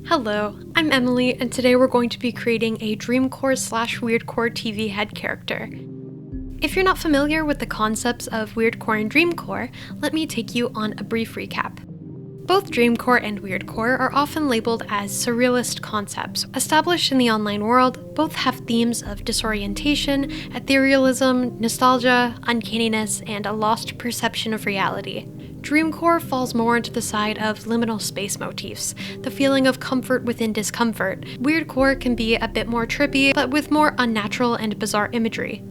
Hello, I'm Emily, and today we're going to be creating a Dreamcore / Weirdcore TV head character. If you're not familiar with the concepts of Weirdcore and Dreamcore, let me take you on a brief recap. Both Dreamcore and Weirdcore are often labeled as surrealist concepts. Established in the online world, both have themes of disorientation, etherealism, nostalgia, uncanniness, and a lost perception of reality. Dreamcore falls more into the side of liminal space motifs, the feeling of comfort within discomfort. Weirdcore can be a bit more trippy, but with more unnatural and bizarre imagery.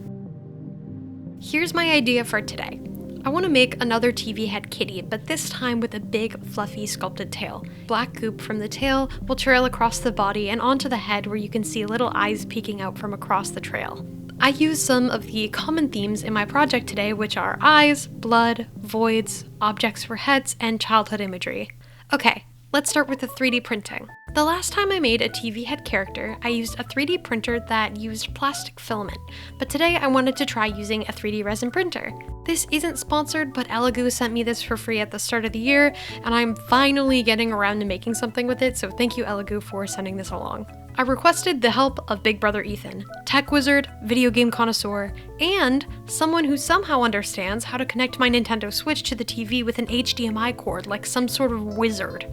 Here's my idea for today. I want to make another TV head kitty, but this time with a big, fluffy, sculpted tail. Black goop from the tail will trail across the body and onto the head where you can see little eyes peeking out from across the trail. I used some of the common themes in my project today, which are eyes, blood, voids, objects for heads, and childhood imagery. Okay, let's start with the 3D printing. The last time I made a TV head character, I used a 3D printer that used plastic filament, but today I wanted to try using a 3D resin printer. This isn't sponsored, but Elegoo sent me this for free at the start of the year, and I'm finally getting around to making something with it, so thank you Elegoo for sending this along. I requested the help of Big Brother Ethan, tech wizard, video game connoisseur, and someone who somehow understands how to connect my Nintendo Switch to the TV with an HDMI cord like some sort of wizard.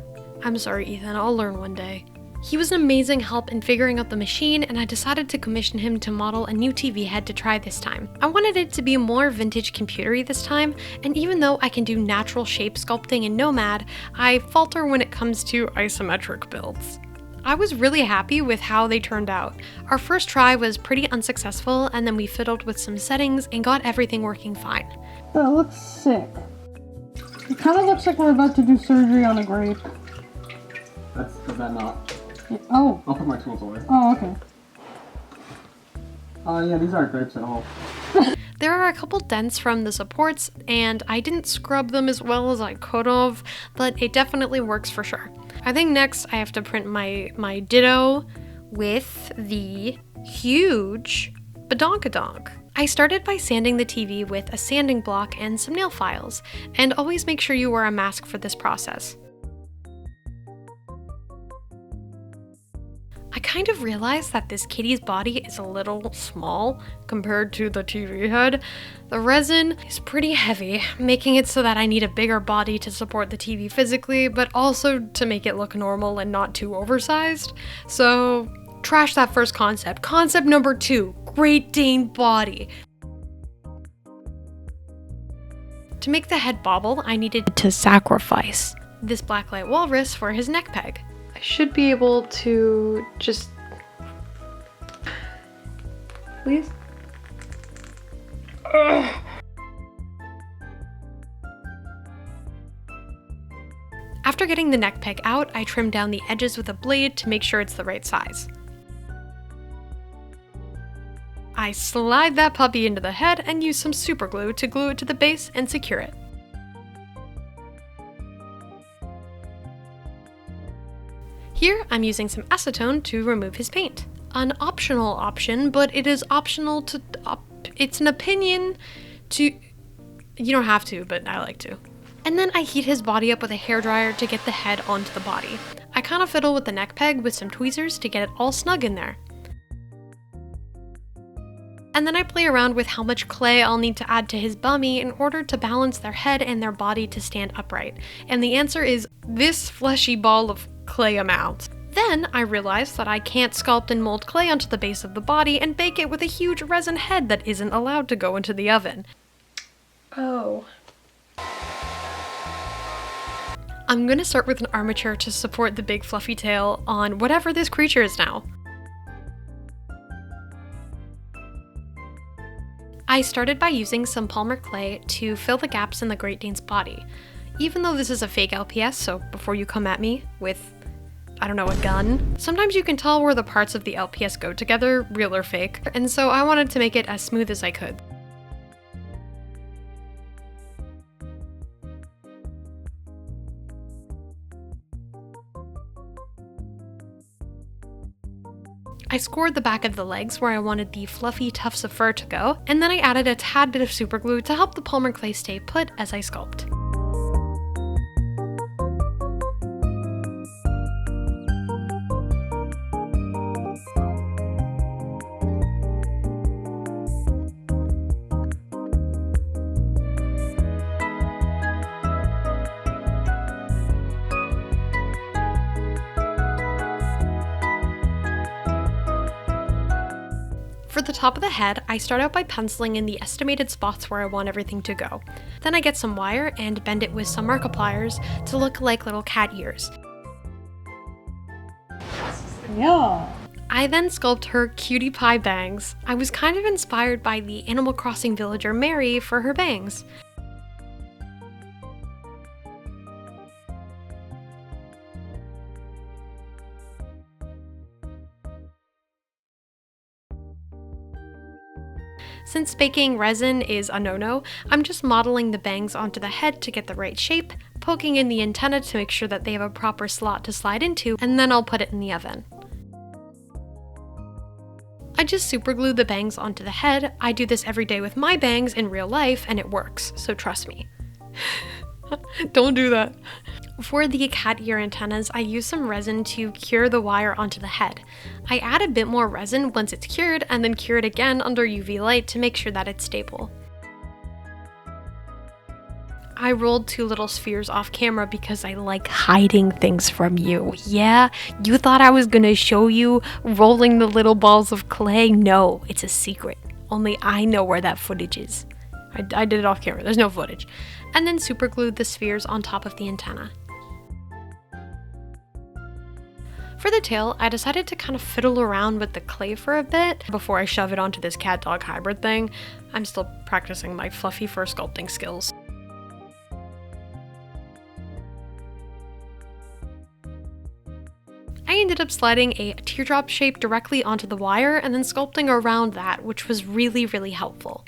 I'm sorry Ethan, I'll learn one day. He was an amazing help in figuring out the machine, and I decided to commission him to model a new TV head to try this time. I wanted it to be more vintage computery this time, and even though I can do natural shape sculpting in Nomad, I falter when it comes to isometric builds. I was really happy with how they turned out. Our first try was pretty unsuccessful, and then we fiddled with some settings and got everything working fine. That looks sick. It kind of looks like we're about to do surgery on a grape. Is that not? Yeah. Oh. I'll put my tools away. Oh, okay. Yeah, these aren't grapes at all. There are a couple dents from the supports, and I didn't scrub them as well as I could have, but it definitely works for sure. I think next I have to print my Ditto with the huge badonkadonk. I started by sanding the TV with a sanding block and some nail files, and always make sure you wear a mask for this process. I kind of realized that this kitty's body is a little small compared to the TV head. The resin is pretty heavy, making it so that I need a bigger body to support the TV physically, but also to make it look normal and not too oversized. So, trash that first concept. Concept number 2, Great Dane body. To make the head bobble, I needed to sacrifice this blacklight walrus for his neck peg. I should be able to just... Please? Ugh. After getting the neck peg out, I trimmed down the edges with a blade to make sure it's the right size. I slide that puppy into the head and use some super glue to glue it to the base and secure it. Here, I'm using some acetone to remove his paint. An optional option, but it is optional to... it's an opinion to... You don't have to, but I like to. And then I heat his body up with a hairdryer to get the head onto the body. I kind of fiddle with the neck peg with some tweezers to get it all snug in there. And then I play around with how much clay I'll need to add to his bummy in order to balance their head and their body to stand upright. And the answer is this fleshy ball of clay amount. Then I realized that I can't sculpt and mold clay onto the base of the body and bake it with a huge resin head that isn't allowed to go into the oven. Oh. I'm gonna start with an armature to support the big fluffy tail on whatever this creature is now. I started by using some polymer clay to fill the gaps in the Great Dane's body. Even though this is a fake LPS, so before you come at me with, I don't know, a gun, sometimes you can tell where the parts of the LPS go together, real or fake, and so I wanted to make it as smooth as I could. I scored the back of the legs where I wanted the fluffy tufts of fur to go, and then I added a tad bit of super glue to help the polymer clay stay put as I sculpt. For the top of the head, I start out by penciling in the estimated spots where I want everything to go. Then I get some wire and bend it with some Markipliers to look like little cat ears. Yeah. I then sculpt her cutie pie bangs. I was kind of inspired by the Animal Crossing villager Mary for her bangs. Since baking resin is a no-no, I'm just modeling the bangs onto the head to get the right shape, poking in the antenna to make sure that they have a proper slot to slide into, and then I'll put it in the oven. I just super glue the bangs onto the head. I do this every day with my bangs in real life and it works, so trust me. Don't do that. For the cat ear antennas, I use some resin to cure the wire onto the head. I add a bit more resin once it's cured and then cure it again under UV light to make sure that it's stable. I rolled 2 little spheres off camera because I like hiding things from you. Yeah? You thought I was gonna show you rolling the little balls of clay? No, it's a secret. Only I know where that footage is. I did it off camera, there's no footage. And then super glued the spheres on top of the antenna. For the tail, I decided to kind of fiddle around with the clay for a bit before I shove it onto this cat-dog hybrid thing. I'm still practicing my fluffy fur sculpting skills. I ended up sliding a teardrop shape directly onto the wire and then sculpting around that, which was really, really helpful.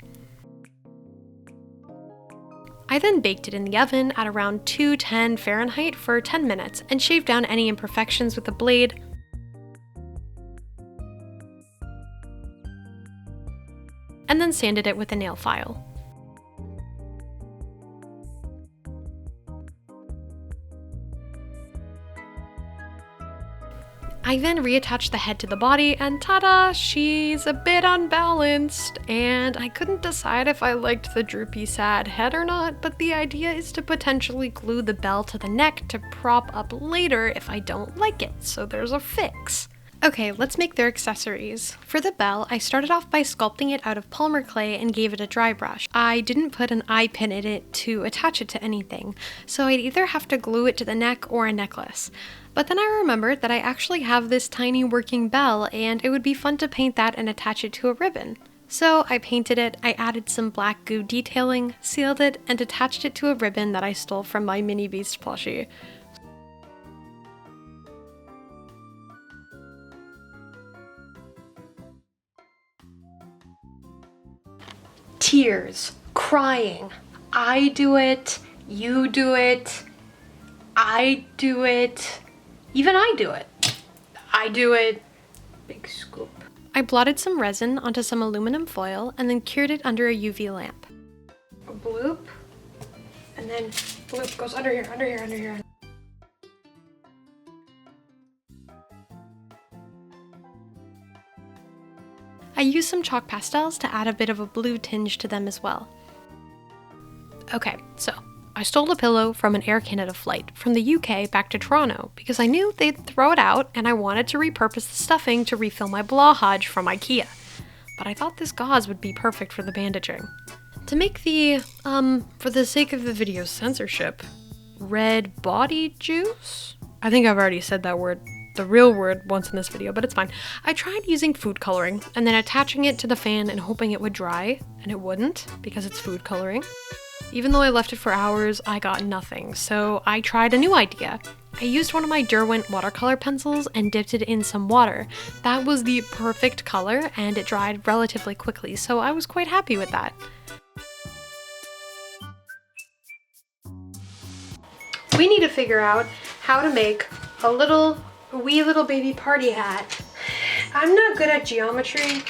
I then baked it in the oven at around 210 Fahrenheit for 10 minutes and shaved down any imperfections with a blade. And then sanded it with a nail file. I then reattached the head to the body and ta-da, she's a bit unbalanced, and I couldn't decide if I liked the droopy sad head or not, but the idea is to potentially glue the bell to the neck to prop up later if I don't like it, so there's a fix. Okay, let's make their accessories. For the bell, I started off by sculpting it out of polymer clay and gave it a dry brush. I didn't put an eye pin in it to attach it to anything, so I'd either have to glue it to the neck or a necklace. But then I remembered that I actually have this tiny working bell and it would be fun to paint that and attach it to a ribbon. So I painted it, I added some black goo detailing, sealed it, and attached it to a ribbon that I stole from my Mini Beast plushie. Tears, crying, I do it, you do it, I do it, even I do it. I do it. Big scoop. I blotted some resin onto some aluminum foil and then cured it under a UV lamp. A bloop, and then bloop goes under here, under here, under here. I used some chalk pastels to add a bit of a blue tinge to them as well. Okay, so I stole a pillow from an Air Canada flight from the UK back to Toronto because I knew they'd throw it out and I wanted to repurpose the stuffing to refill my blowhodge from IKEA. But I thought this gauze would be perfect for the bandaging. To make the, for the sake of the video's censorship, red body juice? I think I've already said that word, the real word, once in this video, but it's fine. I tried using food coloring and then attaching it to the fan and hoping it would dry, and it wouldn't because it's food coloring. Even though I left it for hours, I got nothing, so I tried a new idea. I used one of my Derwent watercolor pencils and dipped it in some water. That was the perfect color and it dried relatively quickly, so I was quite happy with that. We need to figure out how to make a wee little baby party hat. I'm not good at geometry,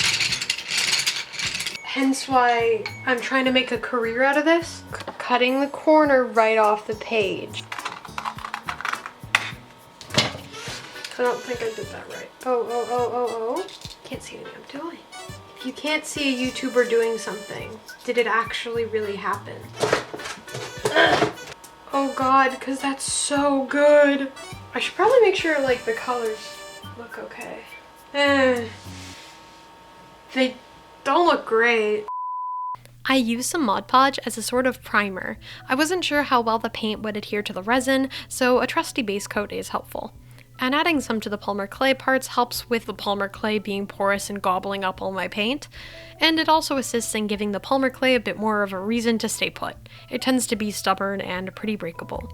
hence why I'm trying to make a career out of this. Cutting the corner right off the page. I don't think I did that right. Oh. Can't see what I'm doing. If you can't see a YouTuber doing something, did it actually really happen? Ugh. Oh god, because that's so good. I should probably make sure like the colors look okay. don't look great. I used some Mod Podge as a sort of primer. I wasn't sure how well the paint would adhere to the resin, so a trusty base coat is helpful. And adding some to the polymer clay parts helps with the polymer clay being porous and gobbling up all my paint, and it also assists in giving the polymer clay a bit more of a reason to stay put. It tends to be stubborn and pretty breakable.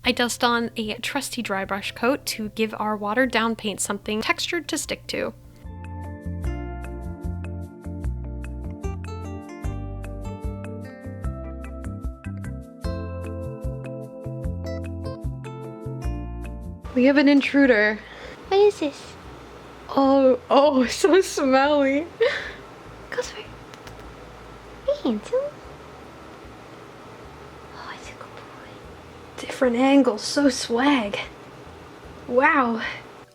I dust on a trusty dry brush coat to give our watered down paint something textured to stick to. We have an intruder. What is this? Oh, so smelly. Go for it. Hey, handsome. Oh, it's a good boy. Different angles, so swag. Wow.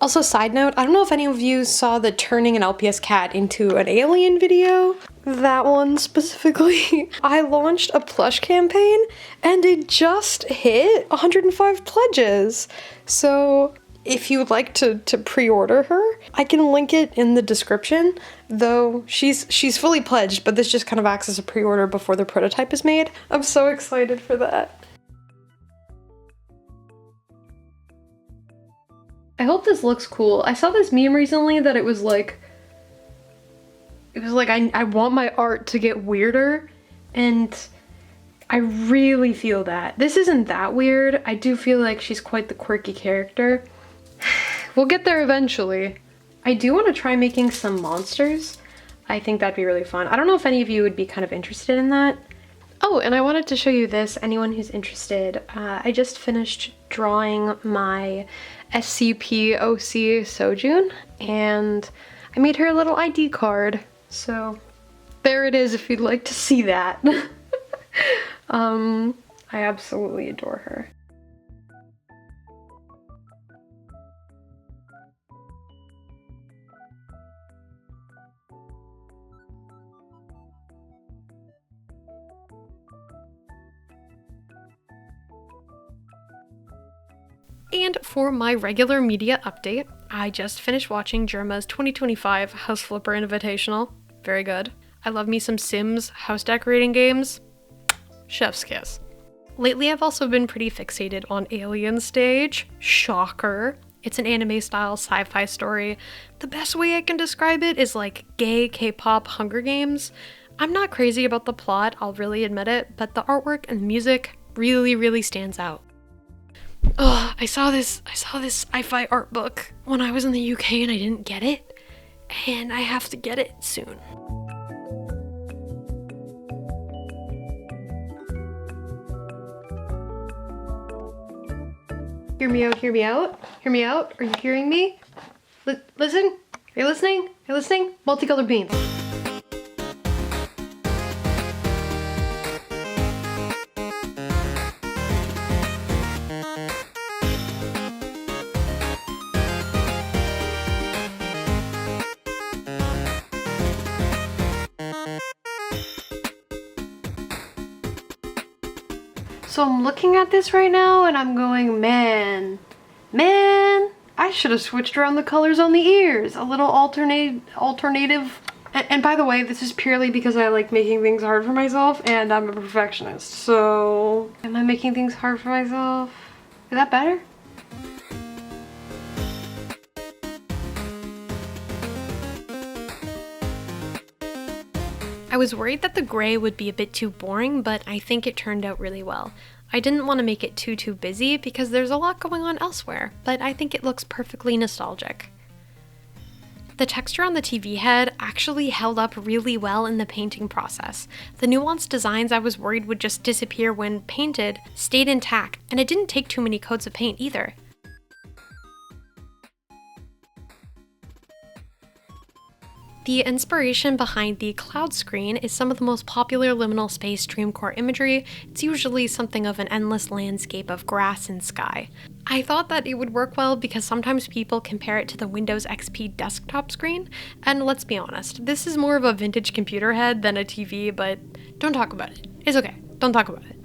Also, side note, I don't know if any of you saw the turning an LPS cat into an alien video. That one specifically. I launched a plush campaign and it just hit 105 pledges. So if you would like to pre-order her, I can link it in the description, though she's fully pledged, but this just kind of acts as a pre-order before the prototype is made. I'm so excited for that. I hope this looks cool. I saw this meme recently that it was like I want my art to get weirder, and I really feel that. This isn't that weird. I do feel like she's quite the quirky character. We'll get there eventually. I do want to try making some monsters. I think that'd be really fun. I don't know if any of you would be kind of interested in that. Oh, and I wanted to show you this, anyone who's interested. I just finished drawing my SCP-OC Sojun, and I made her a little ID card. So there it is if you'd like to see that. I absolutely adore her. And for my regular media update, I just finished watching Germa's 2025 House Flipper Invitational. Very good. I love me some Sims house decorating games. Chef's kiss. Lately I've also been pretty fixated on Alien Stage. Shocker. It's an anime-style sci-fi story. The best way I can describe it is like gay K-pop Hunger Games. I'm not crazy about the plot, I'll really admit it, but the artwork and the music really stands out. Ugh, I saw this sci-fi art book when I was in the UK and I didn't get it, and I have to get it soon. Hear me out, hear me out, hear me out. Are you hearing me? Listen? Are you listening? Are you listening? Multicolored beans. So I'm looking at this right now and I'm going, man, I should have switched around the colors on the ears. A little alternative. And by the way, this is purely because I like making things hard for myself and I'm a perfectionist. So, am I making things hard for myself? Is that better? I was worried that the gray would be a bit too boring, but I think it turned out really well. I didn't want to make it too busy because there's a lot going on elsewhere, but I think it looks perfectly nostalgic. The texture on the TV head actually held up really well in the painting process. The nuanced designs I was worried would just disappear when painted stayed intact, and it didn't take too many coats of paint either. The inspiration behind the cloud screen is some of the most popular liminal space Dreamcore imagery. It's usually something of an endless landscape of grass and sky. I thought that it would work well because sometimes people compare it to the Windows XP desktop screen, and let's be honest, this is more of a vintage computer head than a TV, but don't talk about it. It's okay, don't talk about it.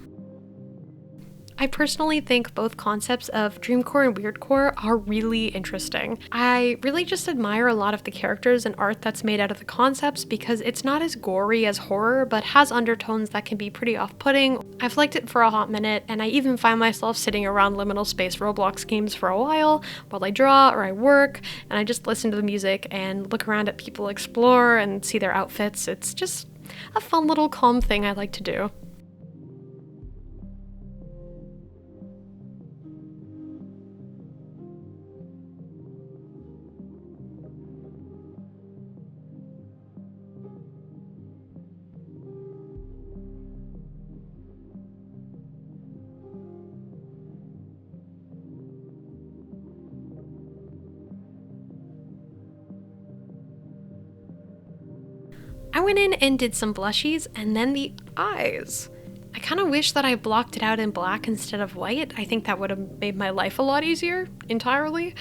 I personally think both concepts of Dreamcore and Weirdcore are really interesting. I really just admire a lot of the characters and art that's made out of the concepts because it's not as gory as horror, but has undertones that can be pretty off-putting. I've liked it for a hot minute, and I even find myself sitting around liminal space Roblox games for a while I draw or I work, and I just listen to the music and look around at people explore and see their outfits. It's just a fun little calm thing I like to do. I went in and did some blushies and then the eyes. I kind of wish that I blocked it out in black instead of white. I think that would have made my life a lot easier, entirely.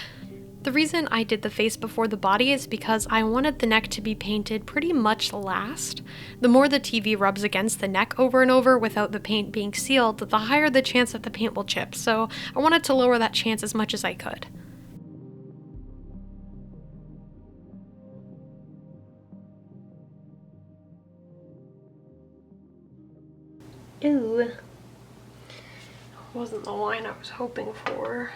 The reason I did the face before the body is because I wanted the neck to be painted pretty much last. The more the TV rubs against the neck over and over without the paint being sealed, the higher the chance that the paint will chip, so I wanted to lower that chance as much as I could. Ew. Wasn't the line I was hoping for.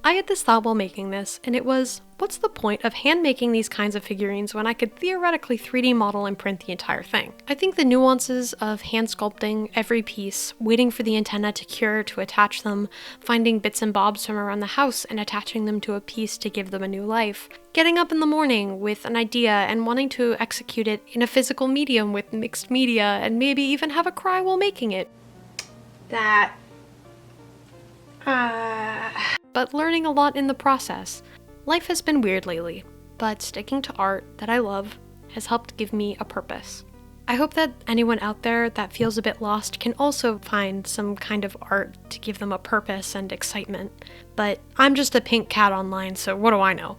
I had this thought while making this, and it was, what's the point of hand making these kinds of figurines when I could theoretically 3D model and print the entire thing? I think the nuances of hand sculpting every piece, waiting for the antenna to cure to attach them, finding bits and bobs from around the house and attaching them to a piece to give them a new life, getting up in the morning with an idea and wanting to execute it in a physical medium with mixed media and maybe even have a cry while making it. But learning a lot in the process. Life has been weird lately, but sticking to art that I love has helped give me a purpose. I hope that anyone out there that feels a bit lost can also find some kind of art to give them a purpose and excitement. But I'm just a pink cat online, so what do I know?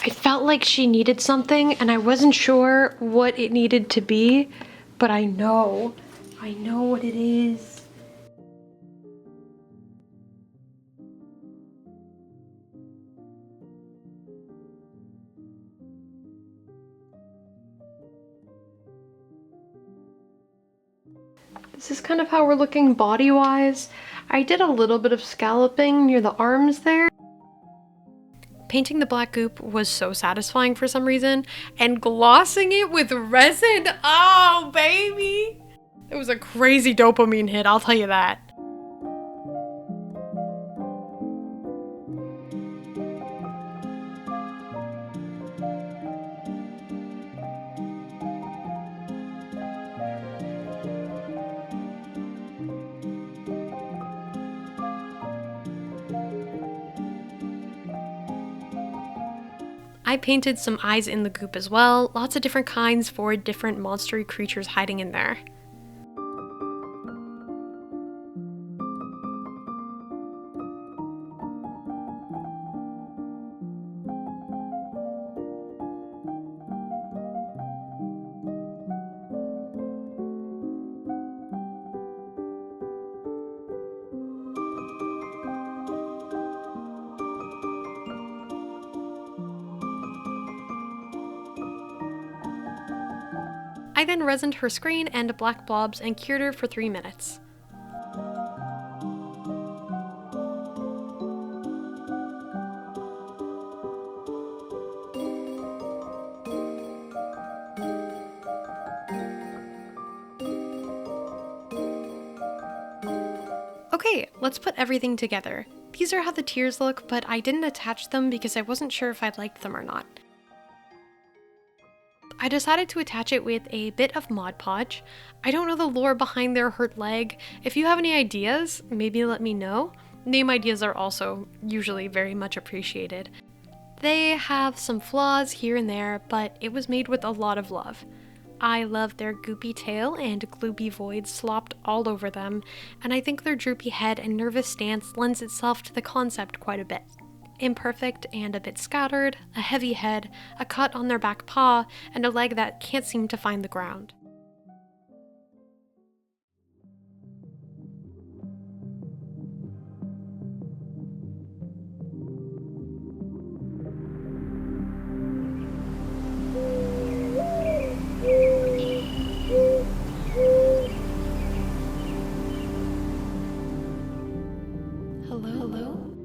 I felt like she needed something and I wasn't sure what it needed to be, but I know what it is. This is kind of how we're looking body-wise. I did a little bit of scalloping near the arms there. Painting the black goop was so satisfying for some reason, and glossing it with resin, oh baby! It was a crazy dopamine hit, I'll tell you that. I painted some eyes in the goop as well, lots of different kinds for different monstery creatures hiding in there. I then resined her screen and black blobs and cured her for 3 minutes. Okay, let's put everything together. These are how the tears look, but I didn't attach them because I wasn't sure if I liked them or not. I decided to attach it with a bit of Mod Podge. I don't know the lore behind their hurt leg. If you have any ideas, maybe let me know. Name ideas are also usually very much appreciated. They have some flaws here and there, but it was made with a lot of love. I love their goopy tail and gloopy void slopped all over them, and I think their droopy head and nervous stance lends itself to the concept quite a bit. Imperfect and a bit scattered, a heavy head, a cut on their back paw, and a leg that can't seem to find the ground. Hello?